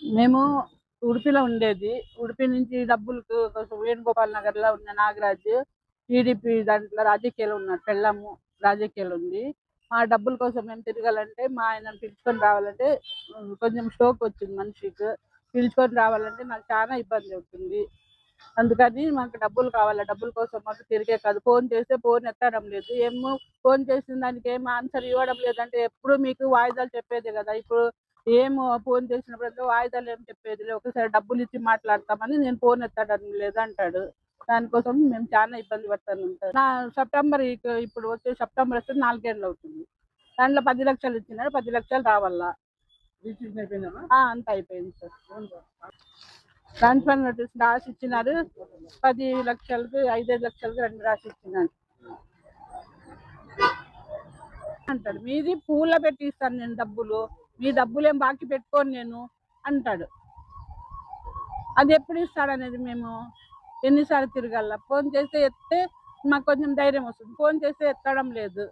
మేము ఉడిపిలో ఉండేది. ఉడిపి నుంచి డబ్బులకు కోసం వేణుగోపాల్ నగర్‌లో ఉన్న నాగరాజు టీడీపీ దాంట్లో రాజకీయాల్లో ఉన్నాడు. పెళ్ళాము రాజకీయాల్లో ఉంది. ఆ డబ్బుల కోసం మేము తిరగాలంటే మా ఆయనను పిలుచుకొని రావాలంటే కొంచెం స్ట్రోక్ వచ్చింది మనిషికి. పిలుచుకొని రావాలంటే నాకు చాలా ఇబ్బంది అవుతుంది. అందుకని మాకు డబ్బులు కావాలి. డబ్బుల కోసం మాకు తిరిగే కాదు. ఫోన్ చేస్తే ఫోన్ ఎత్తడం లేదు. ఏమో ఫోన్ చేసిన దానికి ఏం ఆన్సర్ ఇవ్వడం లేదంటే ఎప్పుడు మీకు వాయిదాలు చెప్పేదే కదా! ఇప్పుడు ఏమో ఫోన్ చేసినప్పుడంతా వాయిదాలు ఏం చెప్పేది లేదు. ఒకసారి డబ్బులు ఇచ్చి మాట్లాడతామని నేను ఫోన్ ఎత్తడం లేదంటాడు. దానికోసం మేము చాలా ఇబ్బంది పడతాను. నా సెప్టెంబర్ ఇప్పుడు వచ్చే సెప్టెంబర్ వస్తే 4 ఏళ్ళు అవుతుంది. దాంట్లో 10,00,000 ఇచ్చినారు. 10,00,000 రావాల. అంతా అయిపోయింది సార్. ట్రాన్స్‌ఫర్ నోటీస్ రాసి ఇచ్చినారు. 10,00,000కి 5,5 లక్షలకి 2 రాసి ఇచ్చినారు అంటాడు. మీది పూల్లో పెట్టి ఇస్తాను నేను డబ్బులు. మీ డబ్బులేం బాకీ పెట్టుకోను నేను అంటాడు. అది ఎప్పుడు ఇస్తాడనేది మేము ఎన్నిసార్లు తిరగాల? ఫోన్ చేస్తే ఎత్తితే మాకు కొంచెం ధైర్యం వస్తుంది. ఫోన్ చేస్తే ఎత్తడం లేదు.